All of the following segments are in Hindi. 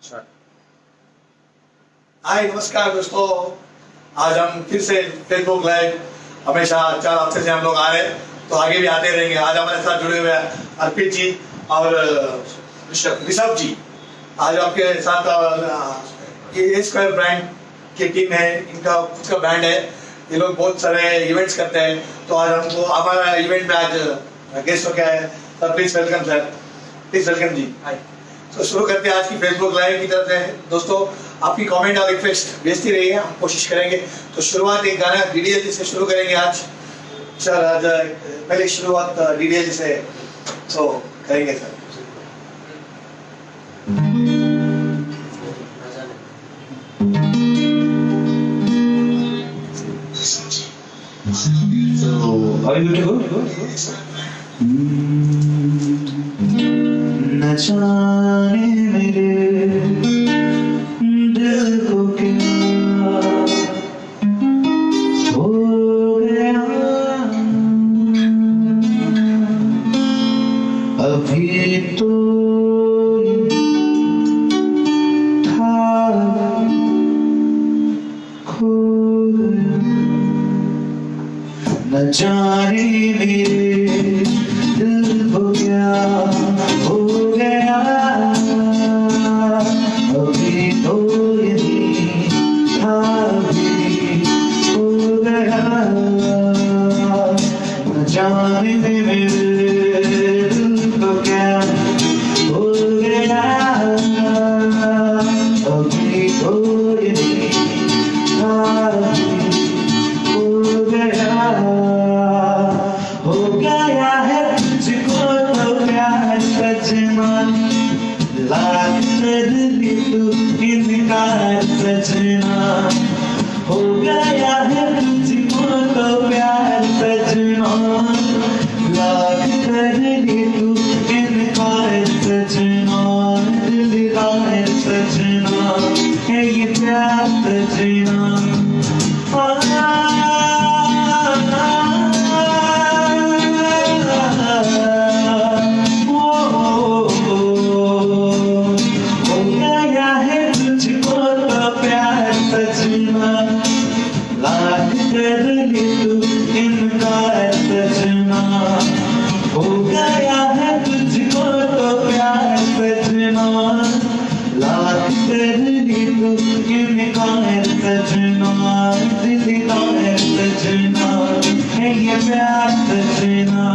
हाय नमस्कार दोस्तों, आज हम फिर से फेसबुक लाइव हमेशा 4 हफ्ते से हम लोग आ रहे हैं, तो आगे भी आते रहेंगे। आज हमारे साथ जुड़े हुए हैं अर्पित जी और ऋषभ जी। आज आपके साथ ये स्क्वायर ब्रांड की टीम है, इनका खुद का ब्रांड है। ये लोग बहुत सारे इवेंट्स करते हैं, तो आज हमको हमारा इवेंट में आज गेस्ट हो गया है। Sir please welcome, sir please welcome ji. Hi, तो शुरू करते हैं आज की फेसबुक लाइव की तरफ से। दोस्तों आपकी कमेंट और रिक्वेस्ट भेजती रहिए, हम कोशिश करेंगे। तो शुरुआत एक गाना डीडीएल से शुरू करेंगे आज। सर आज पहले शुरुआत डीडीएल से तो करेंगे sir. So, are you good to go? न जाने मेरे दिल को क्या हो गया, अभी तो था खो गया। न जाने मेरे दिल को क्या हो गया, अभी तो यही था भी हो गया। न जाने मेरे दिल को क्या हो गया, अभी तो यही था भी हो गया। हो गया है तुझको तो प्यार सजना, लाख कर ली तू इनकार सजना। हो गया है तुझको तो प्यार सजना, लाख कर ली तू इनकार सजना। दिलदार सजना है ये प्यार सजना। लाख कर ली तू इनकार सजना। हो गया है तुझको तो प्यार सजना, लाख कर ली तू इनकार सजना। दिलदार सजना है ये प्यार सजना।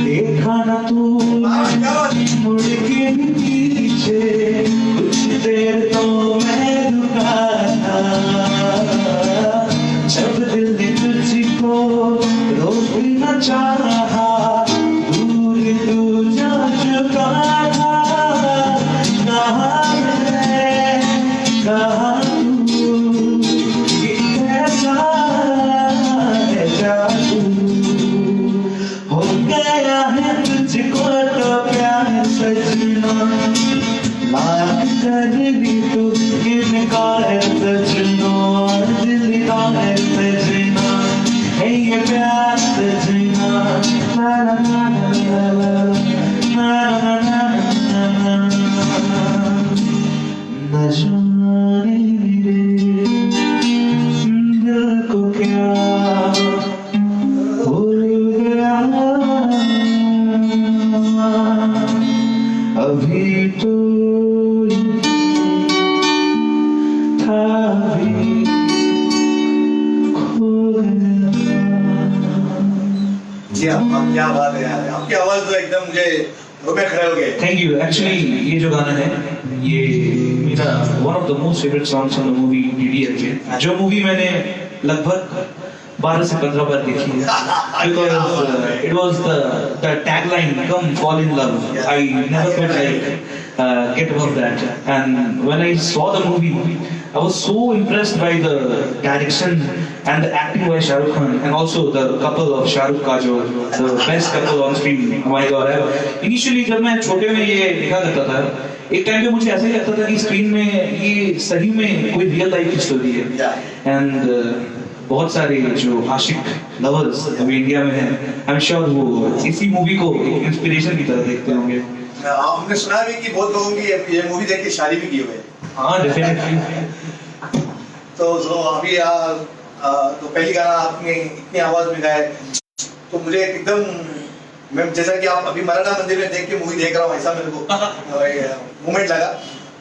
देखा ना तू मुड़ के पीछे, कुछ देर तो मैं रुका था। जब दिल ने तुझको रोक न चाहा, दूर तू जा चुका था। कहाँ है कहाँ तू, कैसा है जादू। हो गया है तुझको तो प्यार सजना, लाख कर ली तू इनकार सजना। दिलदार सजना है ये प्यार सजना। ला ला ला ला ला ला ला। न जाने मेरे दिल को क्या हो गया, अभी तो था भी खो गया। जी आप क्या बात है यार, आपकी आवाज तो एकदम मुझे रोमे खड़े हो गए। Thank you. एक्चुअली ये जो गाना है ये मेरा one of the most favourite songs in the movie DDL के, जो मूवी मैंने लगभग 12 से 15 बार देखी है। Because it was the tagline, "Come fall in love." I never felt like get above that. And when I saw the movie, I was so impressed by the direction and the acting by Shah Rukh Khan, and also the couple of Shah Rukh Kajol, the best couple on screen. Oh my God! Initially जब मैं छोटे में ये देखा करता था, एक टाइम पे मुझे ऐसा ही लगता था कि स्क्रीन में ये सही में कोई रियल लाइफ की स्टोरी है. And बहुत सारे जो आशिक लवर्स अभी इंडिया में हैं, आई एम श्योर वो इसी मूवी को इंस्पिरेशन की तरह देखते होंगे. हमने सुना भी कि बहुत लोगों की ये मूवी देख के शादी भी की हुई है. हाँ, डेफिनेटली. तो अभी तो पहली गाना आपने इतनी आवाज में गाया, तो मुझे एकदम, मैं जैसा कि आप अभी मराठा मंदिर में देख के मूवी देख रहा हूँ, ऐसा मेरे को मोमेंट लगा.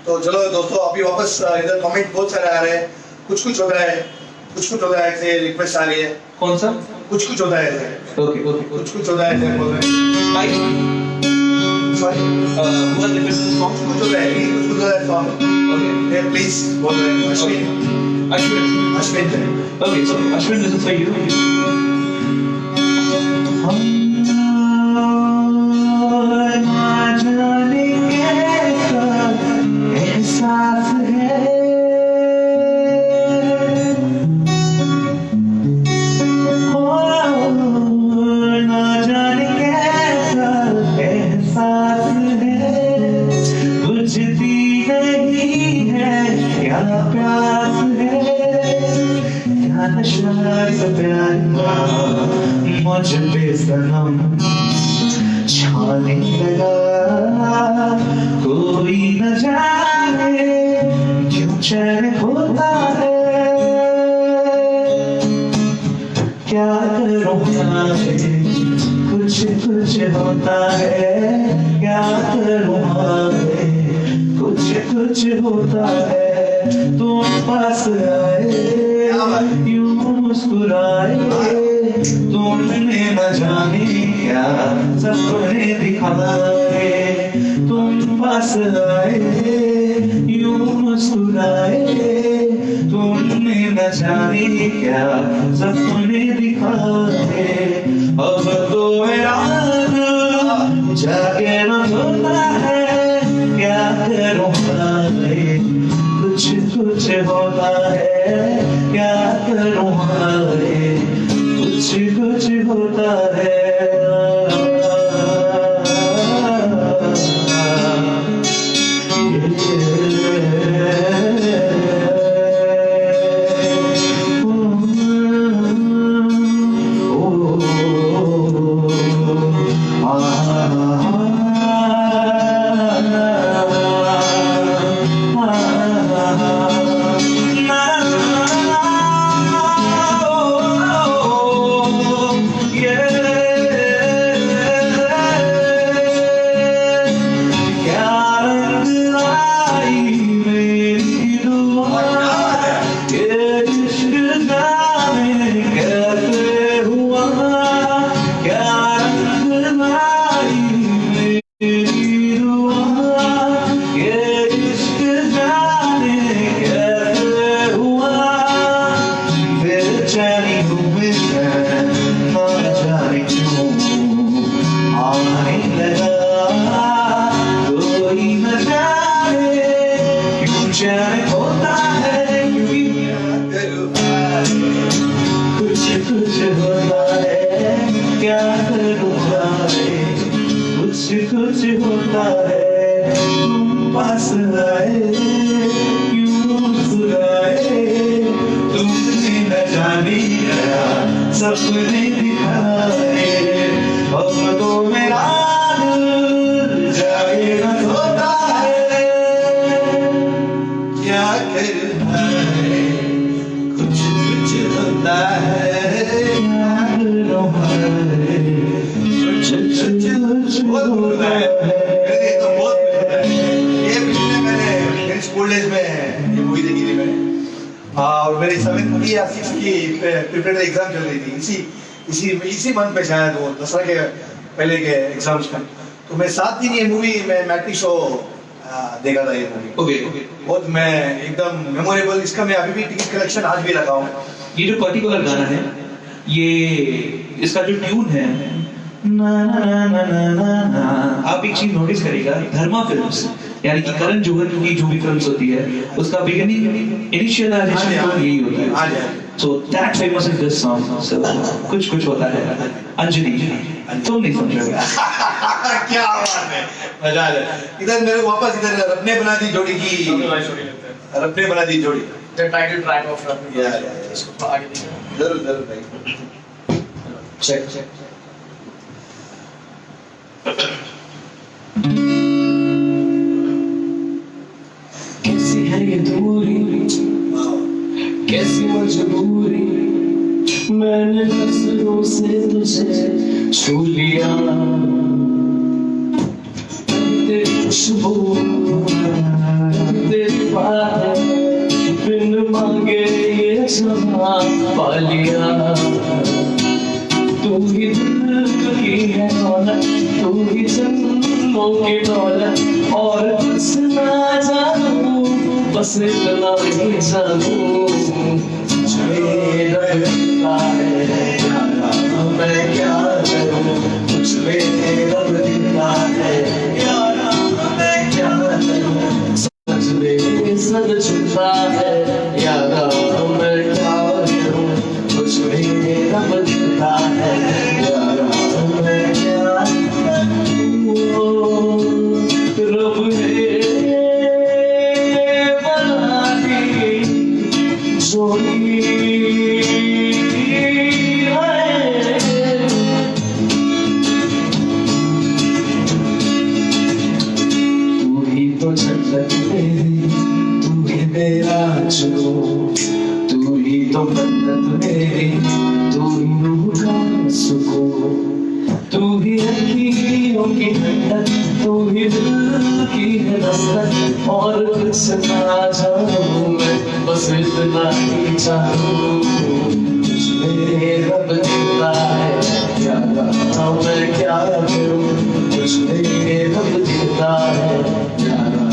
तो चलो दोस्तों, अभी वापस इधर कमेंट बहुत सारे आ रहे हैं. कुछ हो रहा है, कुछ होता है ऐसे रिक्वेस्ट आ रही है. कौन सा? कुछ होता है ऐसे. Okay okay. कुछ होता है ऐसे बोल रहे हैं. Sorry, what the business song? कुछ होता है सॉन्ग. ओके, प्लीज बोल रहे हैं. Ashwin. Okay, so Ashwin, this is for you. मुझ पे सनम छाने लगा, कोई न जाने क्यों चैन होता है. क्या करूँ कुछ होता है. क्या करूँ कुछ होता है. तुम पास आए यूं मुस्कुराए, तुमने न जाने क्या सपने दिखाए. तुम पास आए यूं मुस्कुराए, तुमने न जाने क्या सपने दिखाए. अब तो मेरा जाके न होता है. क्या करूँ कुछ होता है. क्या करूँ कुछ होता है. कुछ होता है. तुम पास आए यूं मुस्कुराए, तुमने न जाने क्या सपने दिखाए. अब तो मेरा दिल जागे न सोता है. क्या करता है कुछ होता है. स्कूल डेज में ये मूवी देखी थी मैंने, और मेरी 7th या 6th की प्रिपरेटरी एग्जाम चल रही थी. इसी मंथ में शायद वो दसरा के पहले के एग्जाम्स का. तो मैं 7 दिन ये मूवी मैं मैट्रिक शो देखा था. ये मूवी ओके. बहुत मैं एकदम मेमोरेबल. इसका मैं अभी भी टिकट कलेक्शन आज भी लगा हूँ. ये जो पर्टिकुलर गाना है, ये इसका जो ट्यून है ना ना ना ना ना ना। आप एक चीज नोटिस करिएगा, धर्मा फिल्म्स यानी कि करण जौहर की जो भी फिल्म्स होती है उसका बिगिनिंग इनिशियलाइजेशन तो यही होता है। So that famous is this song. So कुछ कुछ होता है। अंजलि तुम नहीं समझोगे। क्या बात है, मजा आ रहा है। इधर मेरे को वापस इधर रब ने बना दी जोड़ी की, रब ने बना दी जोड़ी। The title track of Rab Ne Yeah, Bana Di. yeah, yeah. इसको आगे देखिए। जरूर जरूर भाई। Check. कैसी है ये दूरी, कैसी मजबूरी, मैंने नजरों से तुझे छू लिया, तेरी खुशबू, तेरी बात, बिन मांगे ये जमा पा लिया। तू ही दिल की है दौलत, तू ही जन्मों की दौलत, और कुछ ना जानू, बस इतना ही जानू, तुझमें रब दिखता है, मैं क्या करूं, तुझमें रब दिखता है, यारा मैं क्या करूं, सच में सच छुपा है, यारा मैं क्या करूं, तुझमें रब दिखता है, यारा मैं क्या करूं, रब ने बना दी जोड़ी है। तू ही तो जन्नत मेरी, तू ही मेरा जो, तू ही तो मन्नत मेरी, तू ही रूह का सुकून, तू ही अखियों की ठंडक, तू ही दिल की है दस्तक, और कुछ ना जानूं मैं, बस इतना ही जानूं, तुझमें रब दिखता है, यारा मैं क्या करूं, तुझमें रब दिखता है, यारा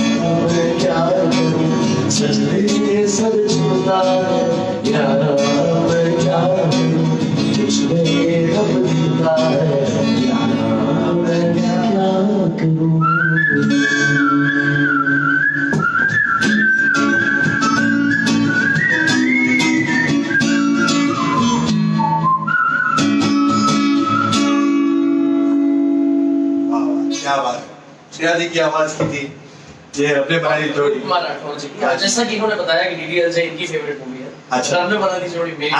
मैं क्या करूं, सच में सच छूता है, यारा मैं क्या करूं, तुझमें रब दिखता है, यारा मैं क्या करूं। क्या बात है, श्रेया जी की आवाज की थी ये रब ने बना दी जोड़ी। कुमार राठौर जी की, जैसा कि इन्होंने बताया कि डीडीएलजे इनकी फेवरेट मूवी है। अच्छा। रब ने बना दी जोड़ी मेरी।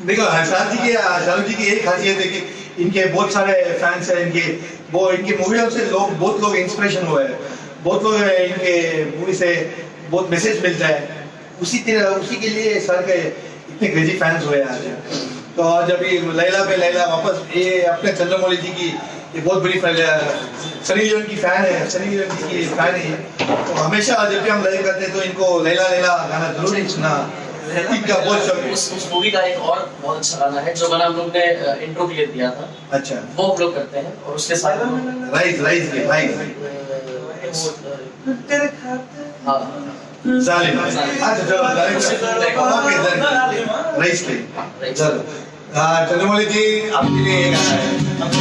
देखो हर्षाद जी की, शाहरुख जी की एक खासियत है कि इनके बहुत सारे फैंस हैं, इनके वो इनकी मूवियों से लोग बहुत लोग इंस्पिरेशन हुए हैं, बहुत लोग इनके मूवी से बहुत मैसेज मिलता है, उसी तरह उसी के लिए सर के इतने क्रेजी फैंस हुए हैं आज। तो आज अभी लैला पे लैला वापस ये अपने चंद्रमौली जी की ये बहुत बड़ी सनी लियोन की फैन है, सनी लियोन जी की फैन है, तो हमेशा जब भी हम लाइव करते हैं तो इनको लैला लैला गाना जरूर सुना। इनका बहुत शौक है। उस मूवी का एक और बहुत अच्छा गाना है जो गाना हम लोग ने इंट्रो के लिए दिया था, अच्छा वो हम लोग करते हैं, और उसके साथ राइस राइस के भाई हाँ जालिम। अच्छा चलो राइस के चलो। चंद्रमौली जी आपके लिए ये गाना है।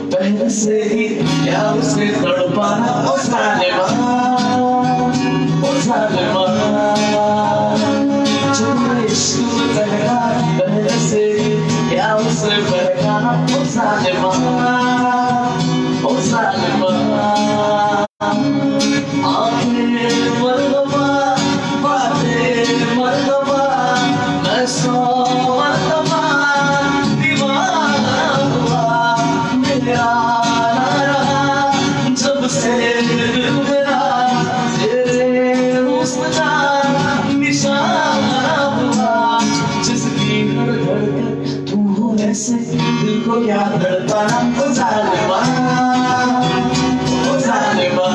पहले से ही क्या उसे तड़पाना, ओ सालिमा, ओ सालिमा, जो इश्क में बहका, पहले से ही क्या उसे बहकाना, ओ सालिमा, ओ सालिमा, आंखें मरहबा, बातें मरहबा, मैं सो मरहबा, दीवाना हुआ मेरा जब से मेरा तेरे हुस्न का निशाना हुआ, जिसकी धड़कन तू हो ऐसे दिल को क्या धड़काना, ओ जालिमा, ओ जालिमा।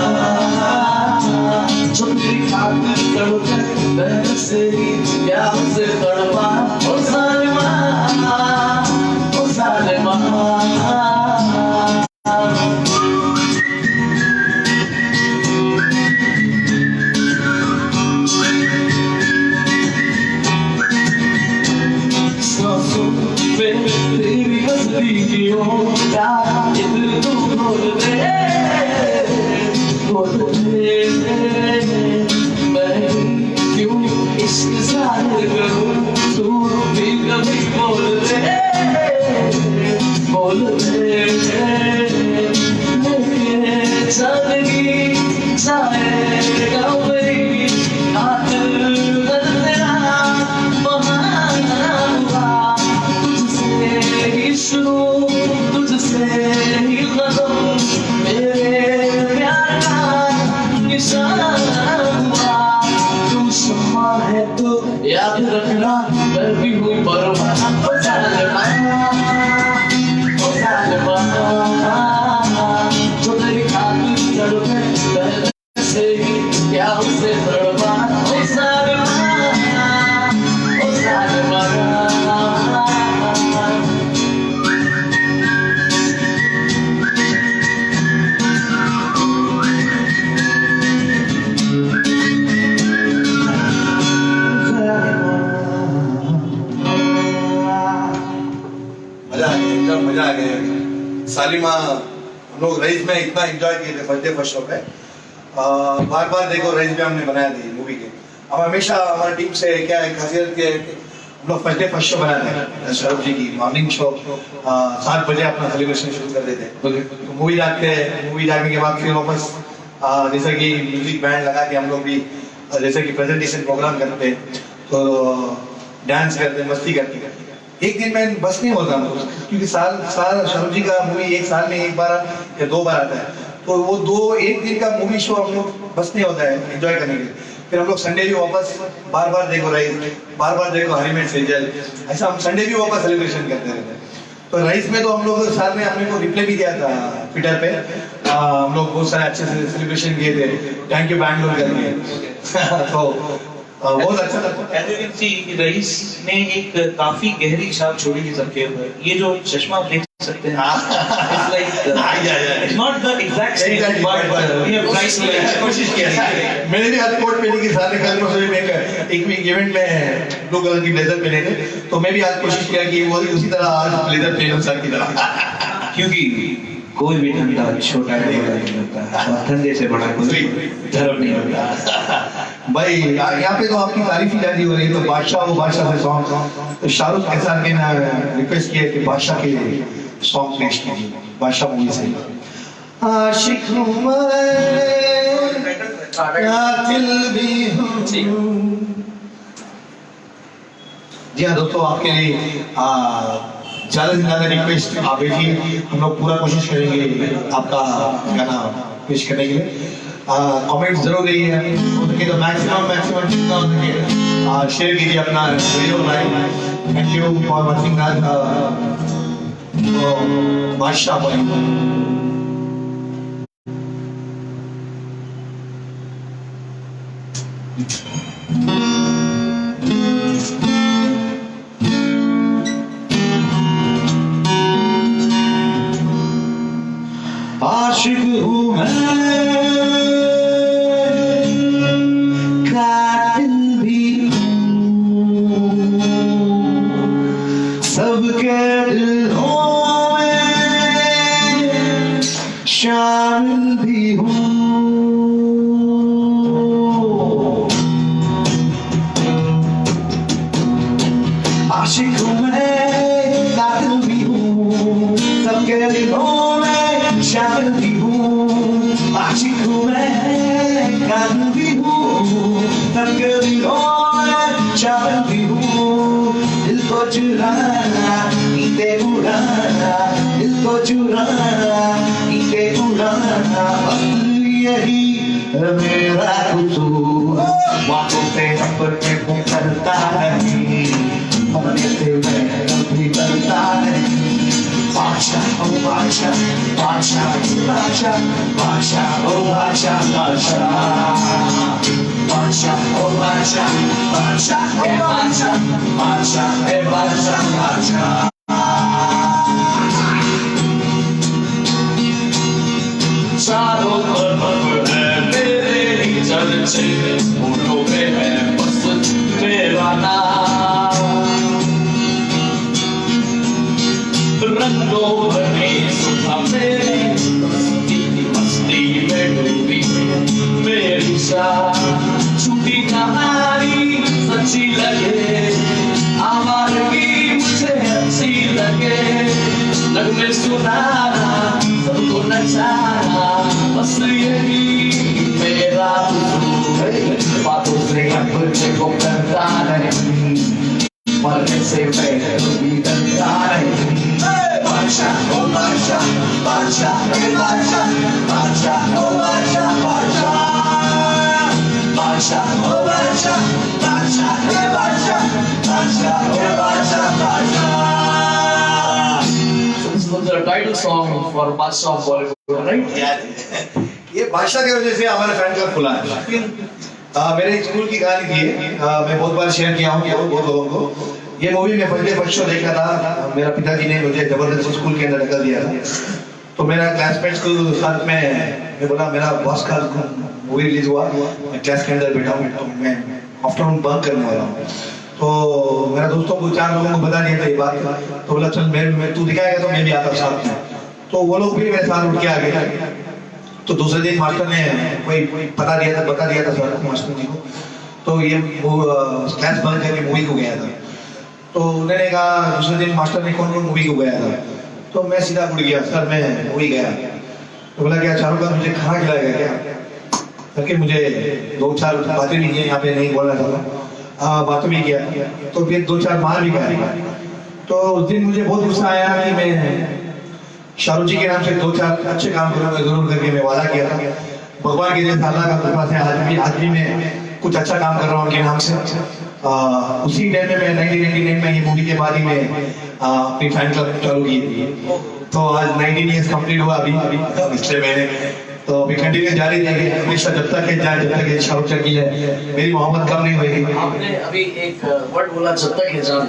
नजदीकियों प्यार ये दिल तू बोल दे मैं क्यों इश्क ज़ाहिर करूं तू भी कभी बोल दे लेके ज़िंदगी जाएगा मेरी हाथ तेरा बहाना हुआ तुझसे ही शुरू तुझसे ही खत्म मेरे प्यार का निशाना हुआ तू शम्मा है तो याद रखना मैं भी हूँ परवाना ओ जालिमा जो तेरी खातिर तड़पे पहले से ही क्या उसे तड़पा ओ जालिमा ओ जालिमा मजा आ गया सालिमा हम लोग रईस में इतना एंजॉय किए थे फर्स्ट शो पे बार बार देखो रईस में हमने बनाया थी मूवी के हम हमेशा हमारी टीम से क्या है खासियत के हम लोग फर्स्ट शो बनाते हैं शाहरुख जी की मॉर्निंग शो 7 बजे अपना सेलिब्रेशन शुरू कर देते हैं तो मूवी जाने के बाद फिर वापस जैसे कि म्यूजिक बैंड लगा के हम लोग भी जैसे कि प्रेजेंटेशन प्रोग्राम करते हैं तो डांस करते मस्ती करते एक दिन में बस नहीं होता क्योंकि साल शाहरुख जी का मूवी एक साल में एक बार या 2 बार आता है तो वो एक दिन का मूवी शो हम लोग बस नहीं होता है एंजॉय करने के लिए फिर हम लोग संडे भी वापस बार बार देखो राइस बार बार देखो हरीमेट सेंजल ऐसा हम संडे भी वापस सेलिब्रेशन करते रहते हैं तो राइस में तो हम लोग साल में हमने को रिप्ले भी दिया था ट्विटर पे हम लोग बहुत सारे अच्छे से सेलिब्रेशन किए थे थैंक यू बैंगलोर करके तो बहुत अच्छा लगता है। As you can see, rice ने एक काफी गहरी छाप छोड़ी थी सबके ऊपर। ये जो चश्मा आप देख सकते हैं, it's like it's not the exact same, but we have tried to कोशिश किया। मैंने भी आज कोट पहनी के साथ कल एक इवेंट में ब्लू कलर की ब्लेजर पहने थे, तो मैं भी आज कोशिश किया कि वो उसी तरह आज ब्लेजर पहनूं सर की तरह। क्योंकि कोई भी धंधा छोटा नहीं होता और धंधे से बड़ा कोई धर्म नहीं होता। भाई यहाँ पे तो आपकी तारीफ ही ज्यादा हो रही है तो बादशाह वो बादशाह से सॉन्ग तो शाहरुख के साथ ने रिक्वेस्ट किया कि बादशाह के सॉन्ग पेश कीजिए बादशाह मूवी से आशिक हूँ मैं कातिल भी हूँ। जी हाँ दोस्तों आपके लिए ज्यादा से ज्यादा रिक्वेस्ट आप भेजिए हम लोग पूरा कोशिश करेंगे आपका गाना पेश करने के लिए कमेंट जरूर रही है हो सके तो मैक्सिमम जितना हो सके शेयर कीजिए अपना video like thank you for watching that बादशाह भाई आशिक हूँ मैं कातिल भी हूँ सबके दिलों में शामिल भी हूँ आशिक हूँ मैं कातिल भी हूँ सबके दिलों शामिल भी हूँ आशिक हूँ मैं कातिल भी हूँ सबके दिलों में शामिल भी हूँ दिल को चुराना नींदे उड़ाना दिल को चुराना नींदे उड़ाना बस यही है मेरा कसूर बातों से अपने को करता नहीं मरने से मैं कभी डरता नहीं Basha, oh Basha, Basha, Basha, Basha, oh Basha, Basha, Basha, oh Basha, Basha, hey Basha, Basha, hey Basha, Basha. चारों तरफ है मेरे ही चर्चे, होठों पे है बस मेरा नाम। रंगों भरी सुबह मेरी मस्ती में डूबी मेरी शाह छूटी कहानी सच्ची लगे आवाज़ी मुझे अच्छी लगे नगमे सुनाना सबको नचाना बस यही मेरा हुजूर है बातों से अपने को करता नहीं मरने से पहले भी डरता नहीं बादशाह ओ बादशाह बादशाह ए बादशाह बादशाह ओ बादशाह बादशाह बादशाह ओ बादशाह बादशाह ए बादशाह बादशाह ओ बादशाह बादशाह This was the title song for Badshah of Bollywood, right? ये बादशाह की वजह से हमारा फैन क्लब खुला है। मेरे स्कूल की कहानी थी मैं बहुत बार शेयर किया हूँ बहुत लोगों को। ये मूवी में फर्स्ट शो देखा था, मेरा पिताजी ने मुझे जबरदस्ती स्कूल के अंदर ढकल दिया था। तो मेरा क्लासमेट्स को साथ में मैं बोला मेरा बॉस का मूवी रिलीज हुआ, मैं क्लास के अंदर बैठा हूँ, मैं आफ्टरनून बंक करने वाला हूँ। तो मेरा दोस्तों को 4 लोगों को बता दिया था ये बात। तो बोला चल मैं तू दिखाएगा तो मैं भी आता साथ में। तो वो लोग भी मेरे साथ उठ के आ गए। तो दूसरे दिन मास्टर ने कोई बता दिया था सर मास्टर जी को। तो ये वो क्लास बंक करके मूवी को गया था। तो उन्होंने कहा दूसरे दिन मास्टर ने कौन मूवी को गया था। तो मैं सीधा उड़ गया सर मैं मूवी गया। तो बोला क्या शाहरुख खान मुझे खाना खिलाएगा क्या, ताकि मुझे 2-4 बातें भी की यहाँ पे नहीं बोलना था। बातों भी किया तो फिर 2-4 मार भी खाया। तो उस दिन मुझे बहुत गुस्सा आया कि मैं शाहरुख जी के नाम से 2-4 अच्छे काम करूंगा जरूर करके मैं वादा किया था। भगवान की जैसे अल्लाह का कृपा से आज भी मैं कुछ अच्छा काम कर रहा हूँ उनके नाम से। उसी टाइम में मैं 1999 में ये मूवी के बाद ही मैं अपनी फैन क्लब चालू की थी। तो आज 19 ईयर्स कंप्लीट हुआ अभी पिछले महीने। तो अभी कंटिन्यू जारी रहेगी हमेशा जब तक ये शाहरुख खान की है मेरी मोहब्बत कम नहीं होगी। आपने अभी एक वर्ड बोला जब तक है जान,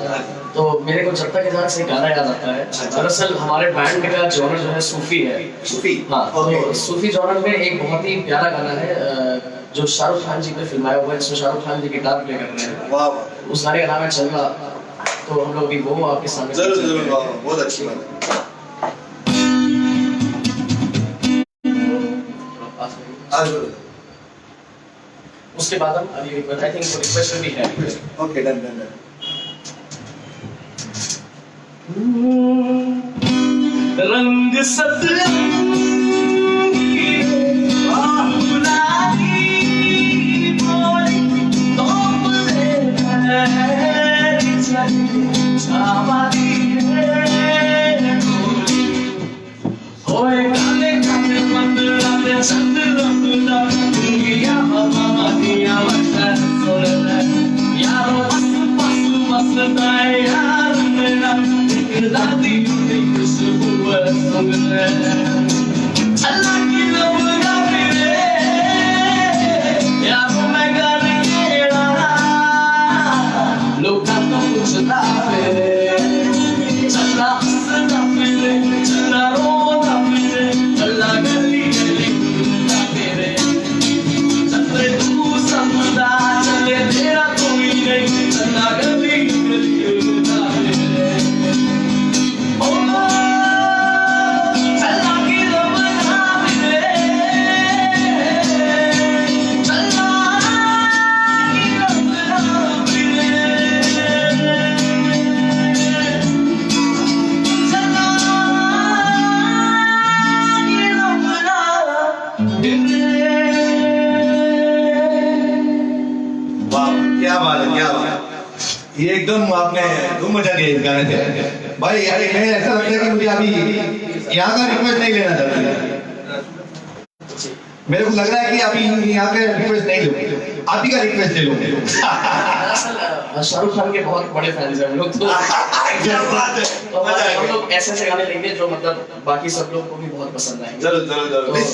तो मेरे को जब तक है जान से गाना याद आता है। दरअसल हमारे बैंड का जॉनर जो है सूफी है। सूफी हाँ, तो सूफी जॉनर में एक बहुत ही प्यारा गाना है जो शाहरुख खान जी पे फिल्माया हुआ है, इसमें शाहरुख खान जी गिटार प्ले कर रहे हैं। वाह उस गाने का नाम है चंगा। तो हम लोग अभी वो आपके सामने जरूर बहुत अच्छी बात है। उसके बाद हम अभी आई थिंक रिक्वेस्ट भी है। Okay done. रंग सतरंगी गुलाबी बोली तोपले मेरी छावादी है गोली होए काले काले मंदरा में चंद रंगदा दुनिया हमारिया वतन सोलना यारो मस्त ताए यार मेरा दादी की खुशबू सुनना अल्लाह की लवगा मेरे यार मैं गर केड़ा लोका तो कुछ ना मेरे चला हंसना मेरे चला रोना मेरे चला गली गली घूमना मेरे चले तू समझदा चले तेरा कोई नहीं चला गली गली घूमना मेरे क्या बात है ये एकदम आपने धूम मचा दिया इस गाने से भाई। यार मैं ऐसा लगता है कि मुझे अभी यहाँ का रिक्वेस्ट नहीं लेना चाहता। मेरे को लग रहा है कि अभी यहाँ का रिक्वेस्ट नहीं लूँ, आप ही का रिक्वेस्ट ले लूँगे। शाहरुख खान के बहुत बड़े फैंस हैं हम लोग। तो हम लोग ऐसे गाने लेंगे जो मतलब बाकी सब लोग को भी बहुत पसंद आएंगे। जरूर एक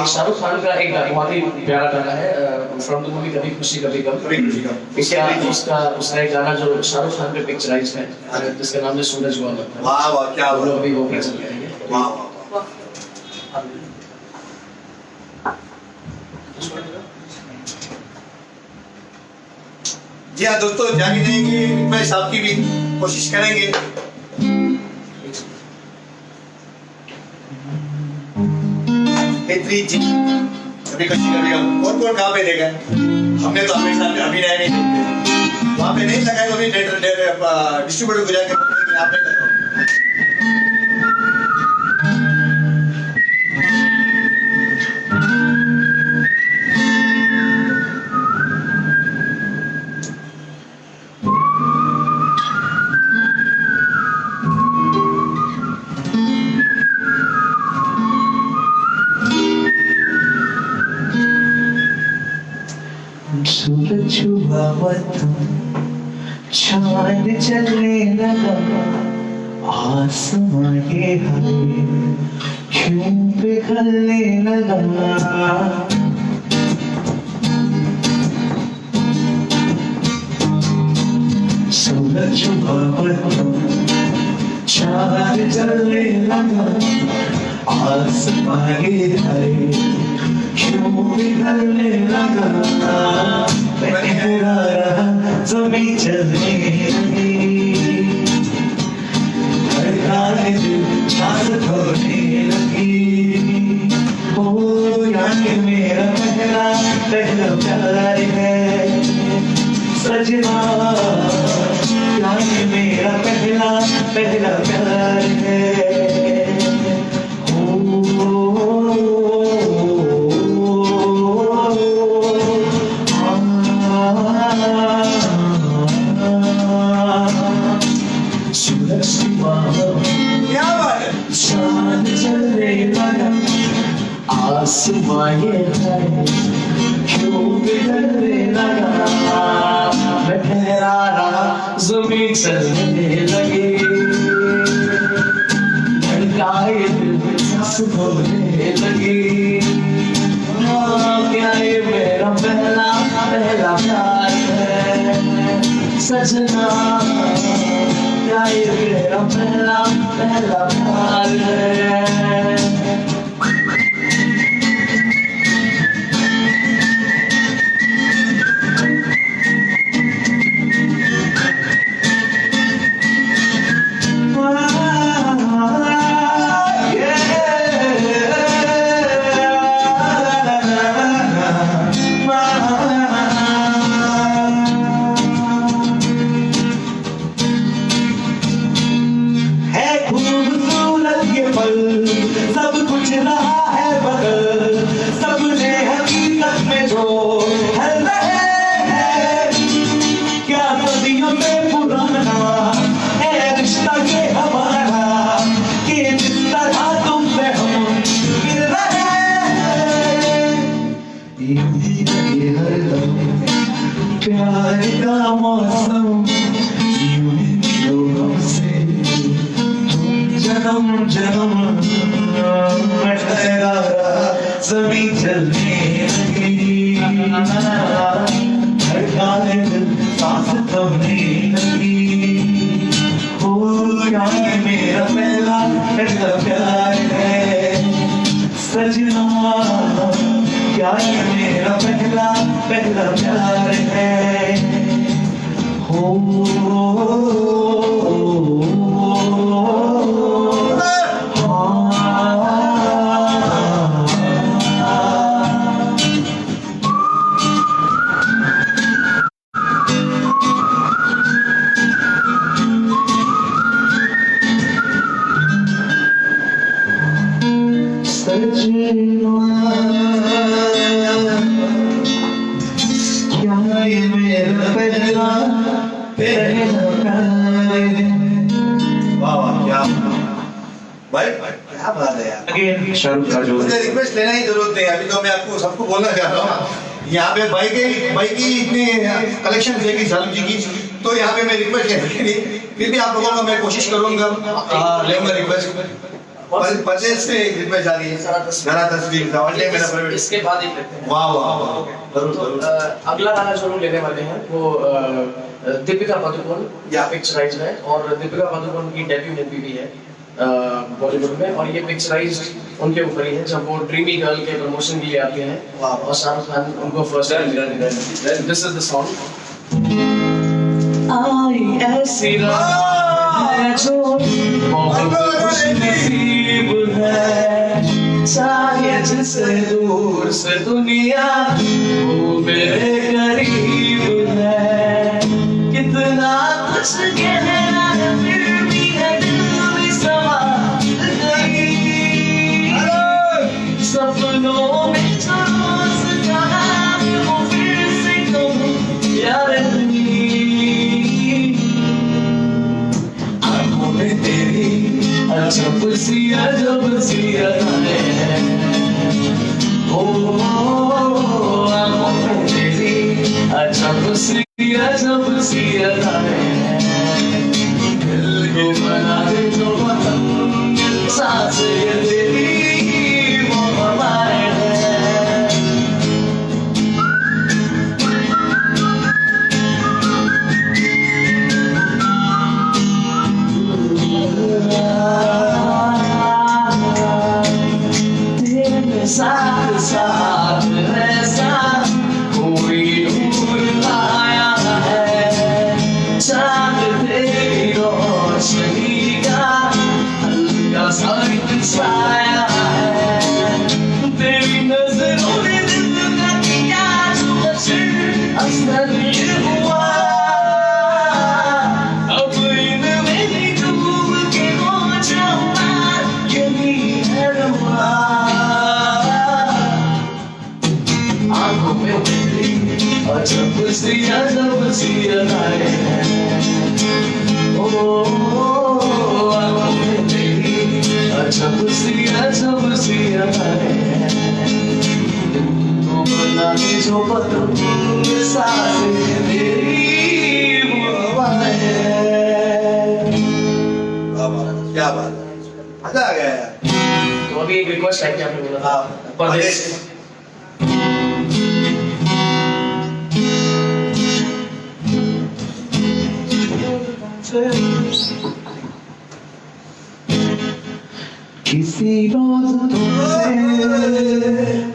शाहरुख खान का एक बहुत ही प्यारा गाना है फ्रॉम द मूवी कभी खुशी कभी गम। उसका एक गाना जो शाहरुख खान पे पिक्चराइज्ड है जिसका नाम है सूरज हुआ लगता है। वाह क्या हम लोग अभी वो प्रेजेंट करेंगे। वाह जी हाँ दोस्तों, जानी जाएंगे रिक्वेस्ट आपकी भी कोशिश करेंगे। हेत्री जी, कभी खुशी कभी गम। कौन कहाँ पे देखा है? हमने तो हमेशा अभिनय नहीं देखते, वहाँ पे नहीं लगा है, कभी डिस्ट्रीब्यूटर को जाके बोलते हैं कि आप नहीं कर रहे हो। सूरज हुआ मत्थम, चांद चलने लगा, आसमां ये हरे क्यों पिघलने लगा। सूरज हुआ मत्थम, चांद चलने लगा, आसमां ये हरे क्यों पिघलने लगा। बहरा रहा ज़मीं चलने लगी, धड़कने दिल सांस होने लगी। ओ यानी मेरा पहला पहला प्यार है सजना, यानी मेरा पहला पहला प्यार है। चांद चलने लगा, आसमां ये है क्यों पिघलने लगा। मैं ठहरा रहा ज़मीं चलने लगी, धड़काए दिल सांस होने लगी। क्या ये मेरा पहला पहला प्यार है सजना, क्या ये मेरा पहला पहला प्यार है। सब कुछ रहा है बदल, सबने हकीकत में जो है क्या सदियों में पुराना है रिश्ता ये हमारा, कि जिस तरह तुमसे हम मिल रहे हैं। यही लगे हरदम प्यार का मौसम, यूं ही मिलो हमसे जन्म जन्म। मैं ठहरा रहा ज़मीं चलने लगी, धड़कने दिल सांस थमने लगी। ओ यानी मेरा पहला पहला प्यार है सजना, क्या ये मेरा पहला पहला प्यार है। हो क्या ये मेरा पहला पहला प्यार है। वाह वाह, क्या भाई क्या बात है यार। Again, शाहरुख का जो मुझे रिक्वेस्ट लेना ही जरूरत नहीं है, अभी तो मैं आपको सबको बोलना चाह रहा हूँ। यहाँ पे भाई की इतनी कलेक्शन देखी शाहरुख जी की, तो यहाँ पे मैं रिक्वेस्ट लेने के लिए फिर भी आप लोगों को मैं कोशिश करूंगा, लेऊंगा रिक्वेस्ट। पचे से रिक्वेस्ट आ रही है जरा तस्वीर का और मेरा प्राइवेट। इसके बाद एक लेते हैं। वाह वाह जरूर जरूर। अगला गाना जो हम लेने वाले हैं वो दीपिका पादुकोण या पिक्चराइज है, और दीपिका पादुकोण की डेब्यू मूवी भी है बॉलीवुड में, और ये पिक्चराइज उनके ऊपर ही है जब वो ड्रीमी गर्ल के प्रमोशन के लिए आते हैं और शाहरुख खान उनको first this is the song. आई ऐसी रात है जो बहुत खुशनसीब है, चाहे जिससे दूर से दुनिया वो मेरे करीब है। कितना कुछ कहना है फिर भी है दिल में सवाल नहीं। सपनों में जो रोज कहा वो फिर से कहूं यार नहीं। आंखों में तेरी अजब सी अदाएं हैं। ओ आंखों में तेरी अजब सी अदाएं हैं। दिल को बना दे जो पतंग सांसें तेरी वो हवाएं हैं। तेरे साथ साथ ऐसा कोई नूर लाया है। चांद तेरी रोशनी का हल्का सा एक छाया है। तेरी नजरों ने दिल का किया जो असर ये हुआ। अब इनमें ही डूब के हो जाऊंगा यही है रुआ। आंखों में तेरी अजब सी अदाएं हैं। ओ आंखों में तेरी अजब सी अदाएं हैं। तुम बना के जो पतंग सांसें तेरी वो हवाएं हैं। क्या बात है, मजा आ गया यार। तो अभी एक रिक्वेस्ट है कि आपने बोला था हाँ, परदेश। किसी रोज तुमसे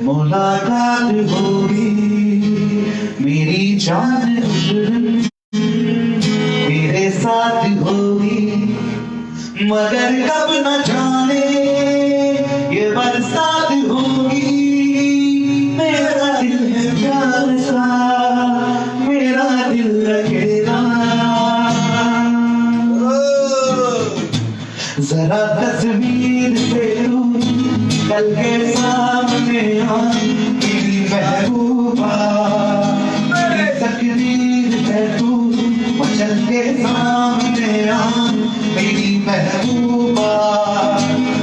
मुलाकात होगी मेरी जान उस दिन मेरे साथ होगी। मगर कब न जाने ये बरसात होगी। मेरा दिल है प्यार सा मेरा दिल अकेला। जरा तस्वीर से तू कल के सामने आ मेरी महबूबा। मेरी तकदीर है तू चल के सामने आ मेरी महबूबा।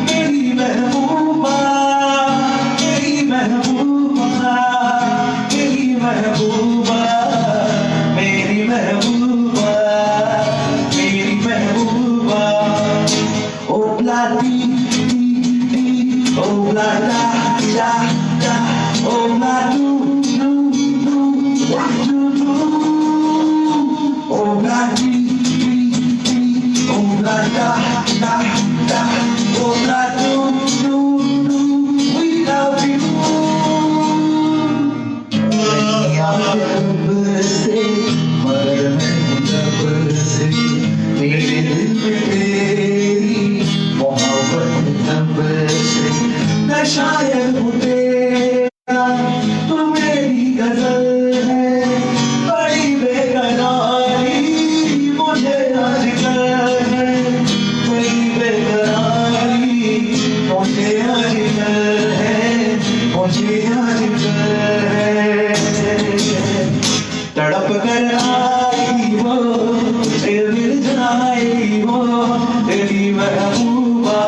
मेरी महबूबा मेरी महबूबा मेरी महबूबा मेरी महबूबा मेरी महबूबा। ओ ब्लाडी ओ ब्लाडा डा डा ओ ब्लाडू डू डू डू डू ओ ब्लाडी ओ ब्लाडा डा डा ओ ब्लाडू डू डू we love you। जब से मर मैं जब से मेरे दिल में तेरी मोहब्बत तब से। मैं शायर हूँ तेरा तू मेरी गजल है। बड़ी बेकरारी मुझे आजकल है। बड़ी बेकरारी मुझे आजकल है। मुझे आजकल है। तड़प कर आई वो तुझे मिल जाएगी वो तेरी महबूबा।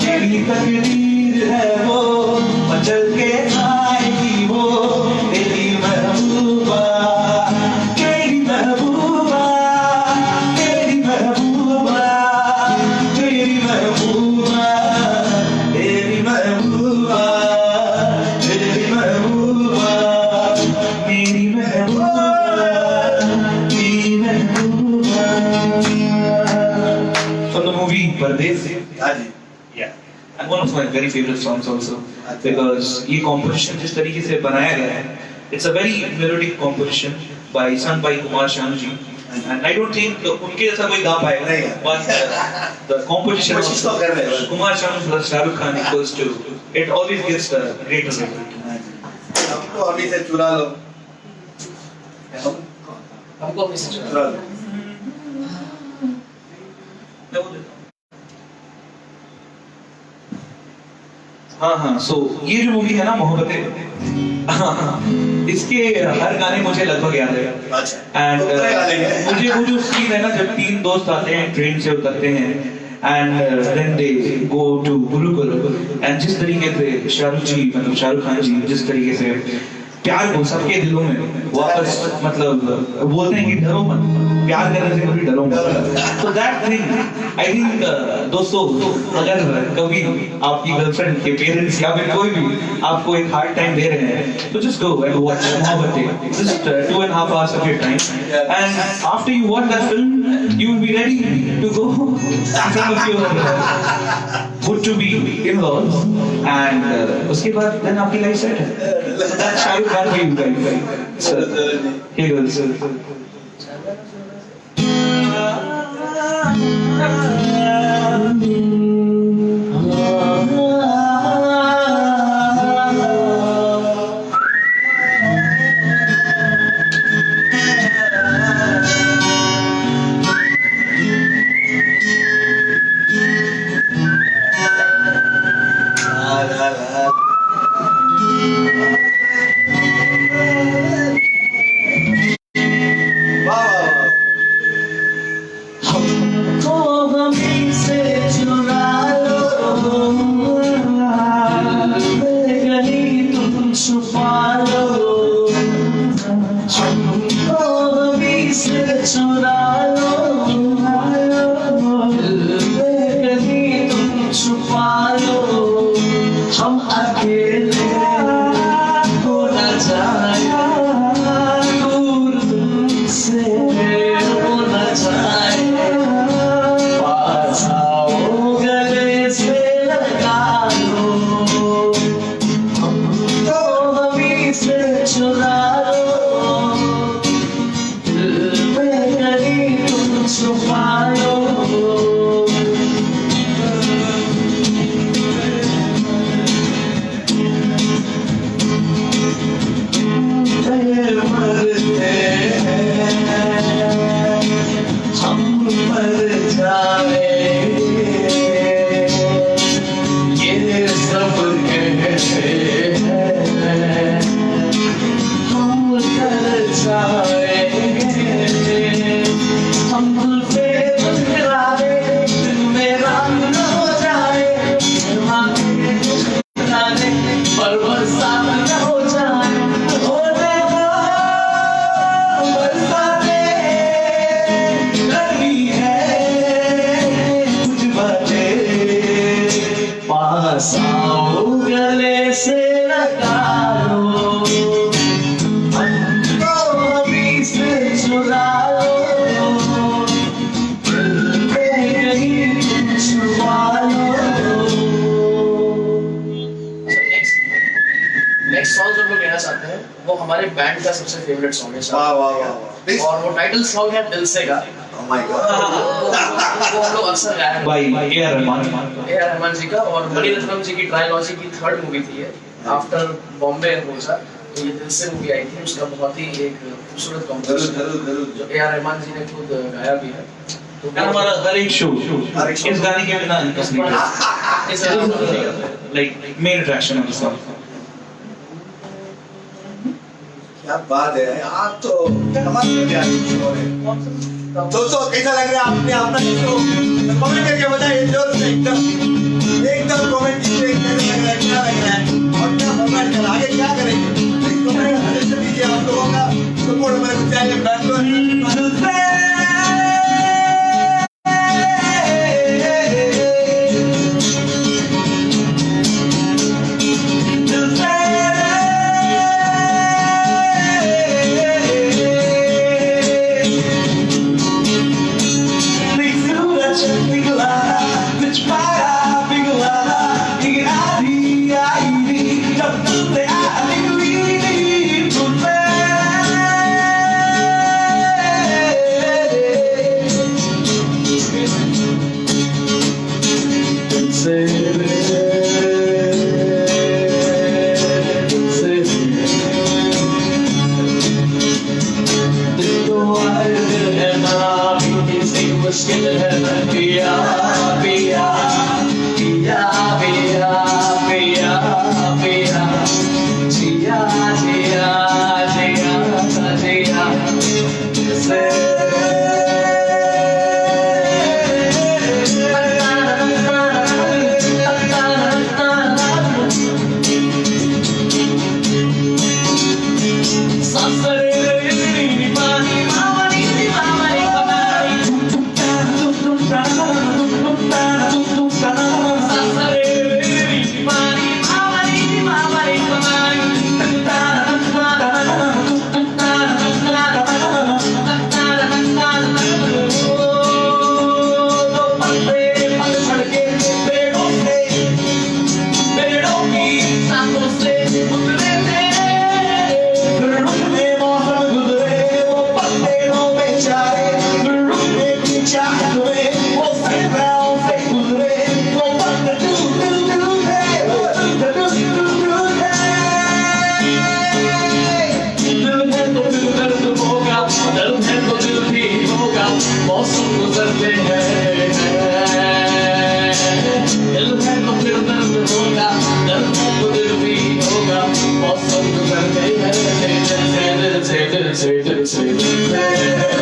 तेरी तकदीर है वो मचल के आएगी वो तेरी महबूबा। तेरी महबूबा तेरी महबूबा तेरी महबूबा तेरी महबूबा तेरी महबूबा मेरी महबूबा मेरी महबूबा। From the movie Pardesh. हाँ जी, Yeah. And one of my very favorite songs also because ये composition जिस तरीके से बनाया गया है, it's a very melodic composition by sung by Kumar Sanu ji and I don't think उनके जैसा कोई गा पाएगा नहीं है। but the competition कोशिश तो कर रहे हैं। Kumar Sanu plus Shahrukh Khan equals to it always gives a great result. हमको अभी से चुरा लो, हमको अपनी से चुरा लो। हाँ so ये जो मूवी है ना मोहब्बतें इसके हर गाने मुझे लगभग याद है अच्छा। एंड तो पूरे गाने हैं। मुझे वो जो सीन है ना जब तीन दोस्त आते हैं ट्रेन से उतरते हैं and then they go to Gurukul and जिस तरीके से शाहरुख जी मतलब शाहरुख खान जी जिस तरीके से प्यार को सबके दिलों में वापस मतलब बोलते हैं कि डरो मत प्यार करने से कभी डरो मत तो दैट थिंग आई थिंक दोस्तों अगर कभी आपकी गर्लफ्रेंड के पेरेंट्स या फिर कोई भी आपको एक हार्ड टाइम दे रहे हैं तो just go and watch Mohabbatein just 2.5 hours of your time and after you watch that film you will be ready to go in front of your would to be in-laws and उसके बाद then आपकी लाइफ सेट है so that's Shahrukh Khan for you guys so here goes हमारे बैंड का सबसे फेवरेट सॉन्ग है वाह वाह वाह और वो टाइटल सॉन्ग है दिल से का Oh my God। वो हम लोग अक्सर गाया है by A.R. Rahman रहमान जी का और मणिरत्नम जी की ट्रायलॉजी की थर्ड मूवी थी ये आफ्टर बॉम्बे एंड मोजा तो ये दिल से मूवी आई थी उसका बहुत ही एक खूबसूरत कॉम्पोजिशन जो A.R. रहमान जी ने खुद गाया भी है तो and हमारा हर एक शो इस गाने के बिना like main attraction of the song क्या बात है आप तो कमाल के प्यार दोस्तों कैसा लग रहा है आपने अपना शो कमेंट करके बताइए जोर से एकदम कमेंट कीजिए कैसा लग रहा है क्या लग रहा है और क्या फरमाइश कर आगे क्या करेंगे कमेंट हमेशा दीजिए आप लोगों का सपोर्ट हमारे चैनल बैंगलोर दिल है तो फिर दर्द होगा, दर्द है तो दिल भी होगा, मौसम गुजरते हैं दिल से दिल से दिल से दिल से।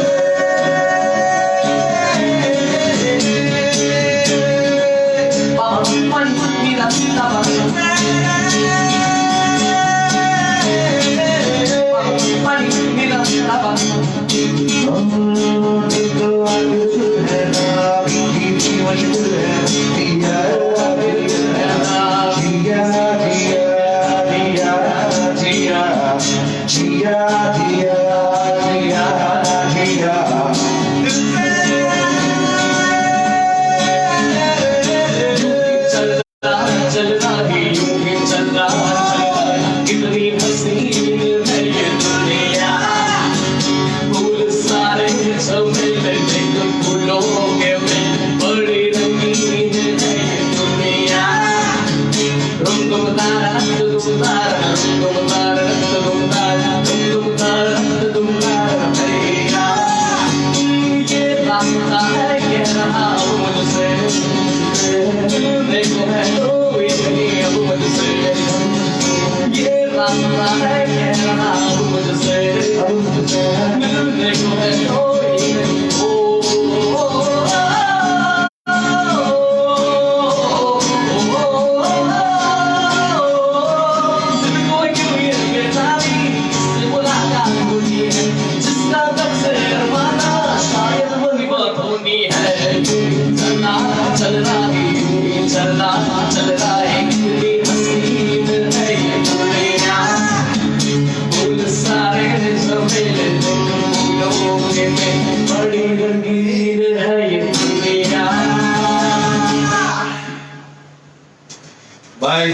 भाई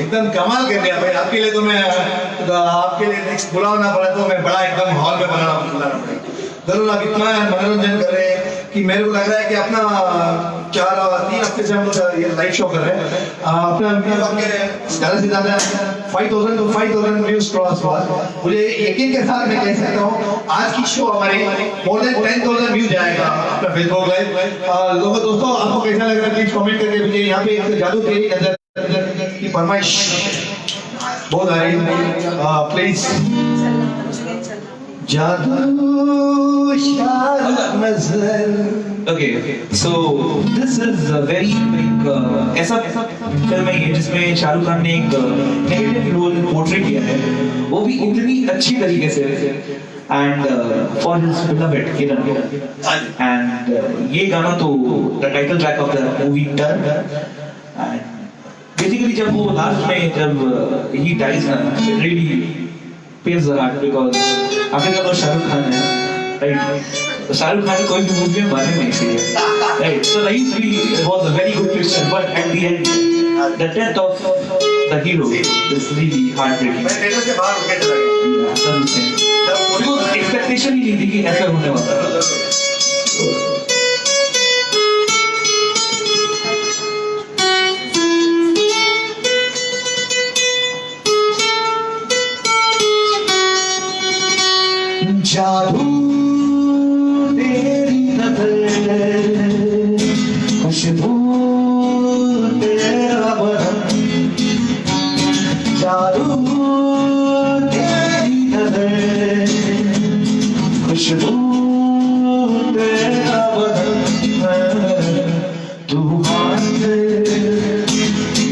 एकदम कमाल कर दिया भाई। आपके लिए तो मैं आपके लिए नेक्स्ट बुलाना पड़ा तो मैं बड़ा एकदम हॉल में बुलाना पड़ेगा। जरूर आप इतना मनोरंजन कर रहे हैं कि मेरे को लग रहा है कि अपना 3 हफ्ते से हम लोग ये लाइव शो कर रहे हैं। अपना वीडियो आपके ज़्यादा से ज़्यादा 5000 to 5000 व्यूज क्रॉस हुआ। मुझे यकीन के साथ मैं कह सकता हूँ आज की शो हमारी मोर देन 10,000 व्यू जाएगा अपना फेसबुक लाइव। लोगों दोस्तों आपको कैसा लग रहा है प्लीज कमेंट करके मुझे। यहाँ पे एक जादू तेरी नजर की फरमाइश बहुत आ रही है, please. Okay, so this is a very big ऐसा फिल्म है ये जिसमें शाहरुख खान ने एक नेगेटिव रोल पोर्ट्रे किया है, वो भी इतनी अच्छी तरीके से, and for his beloved Kiran. And ये गाना तो the title track of the movie turn. And basically जब वो लास्ट में जब ही डाइज ना, it really pains the heart because आखिर का शाहरुख खान है, राइट? तो शाहरुख खान कोई भी मूवी में मारे नहीं चाहिए, right? So it was a very good question, but at the end, the death of the hero is really heartbreaking. मैं ट्रेलर से बाहर उठ के चला गया। Because expectation ही नहीं थी कि ऐसा होने वाला है। जादू तेरी नजर, खुशबू तेरा बदन, जादू तेरी नजर, खुशबू तेरा बदन, तू हाथ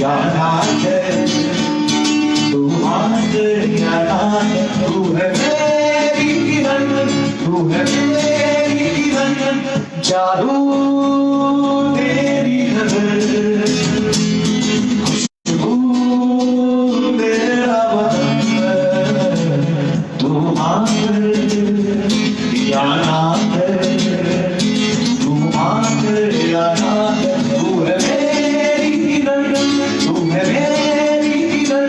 या नाथ, तू हाथ या नाथ, तू है तू है मेरी किरण, जादू तेरी नजर, खुशबू तेरा बदन, तू हाथ या नाथ, तू हाथ या नाथ, तू है मेरी किरण, तू है मेरी किरण।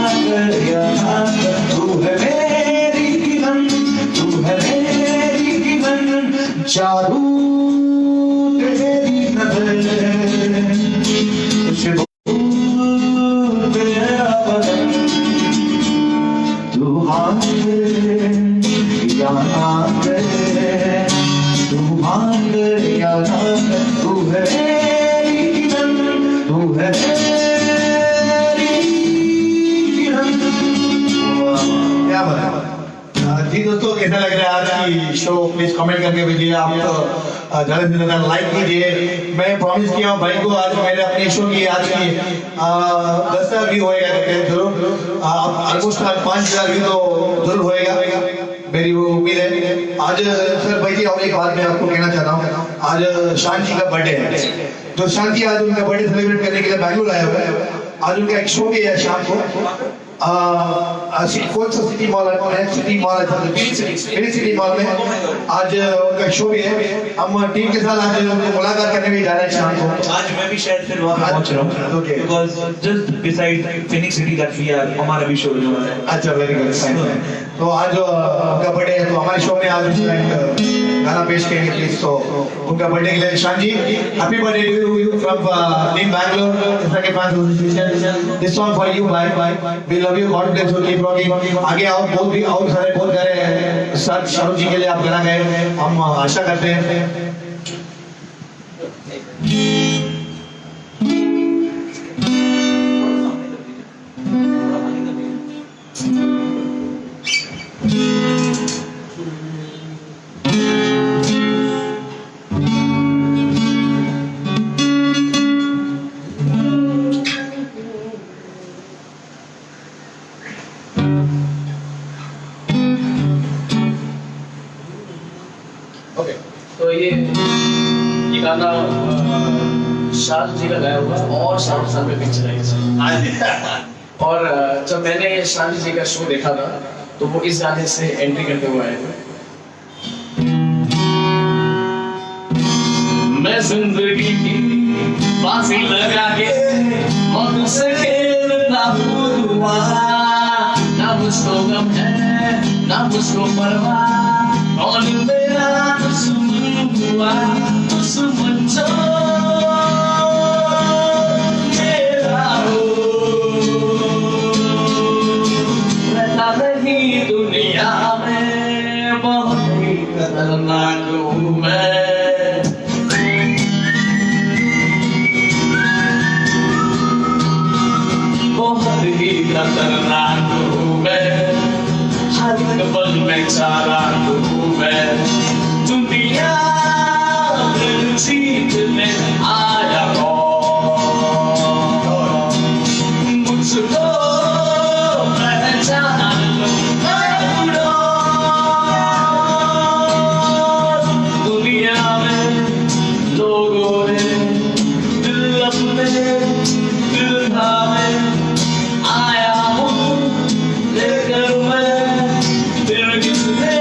कर यहाँ कर, तू है मेरी किरण, तू है मेरी किरण, जादू तेरी नजर, खुशबू तेरा बदन, तू हाँ या ना करे, तू हाँ या ना करे, तू है मेरी किरण, तू है मेरी किरण। क्या बात है। जी दोस्तों, कैसा लग रहा है आज की शो? प्लीज कमेंट करके भेजिए। आप ज़्यादा से ज़्यादा लाइक कीजिए। मैं प्रॉमिस किया हूँ भाई को, आज मैंने अपनी शो की आज की 10,000 व्यू होएगा जरूर। ऑलमोस्ट 5,000 व्यू तो जरूर होएगा, मेरी वो उम्मीद है। आज सर भाई जी, और एक बात मैं आपको कहना चाहता हूँ, आज शान जी का बर्थडे है। तो शान जी आज उनका बर्थडे सेलिब्रेट करने के लिए बैंगलोर आया हुआ है। आज उनका एक शो भी है शाम को। कौन सा सिटी मॉल है? सिटी मॉल है, मेरी सिटी मॉल में आज उनका शो भी है। हम टीम के साथ आज उनको मुलाकात करने भी जा रहे हैं शाम को। आज मैं भी शायद फिर वहाँ पे पहुँच रहा हूँ, Okay. because just beside Phoenix City that we are, हमारा भी शो होने वाला है। अच्छा, वेरी गुड। तो आज उनका बर्थडे है, तो हमारे शो में आज उसका एक गाना पेश करेंगे प्लीज। तो उनका बर्थडे के लिए Shaan ji, happy birthday to you from team Bangalore fans association. This song for you by we love you, god bless you, keep rocking. आगे और बहुत भी और सारे बहुत सारे सर शाहरुख जी के लिए आप गाना गाए, हम आशा करते हैं। ओके, तो ये गाना शाहरुख जी का गाया हुआ और शाहरुख खान पे पिक्चराइज है। और जब मैंने शाहरुख जी का शो देखा था, तो वो इस गाने से एंट्री करते हुए आए थे। मैं जिंदगी की फांसी लगा के मौत से खेलता हूँ दुआ, ना मुझको गम है ना मुझको परवाह, और मेरा दुश्मन हुआ दुश्मन जो मेरा हो, रहता नहीं दुनिया में, बहुत ही खतरनाक हूँ मैं। बहुत ही खतरनाक हूँ मैं, हर पल में चालाक हूँ मैं। दुनिया जीतने आया कौन, मुझको पहचान लो मैं बुरा। दुनिया में लोगों ने दिल अपने दिल थामे, आया हूँ लेकर मैं दिल किसने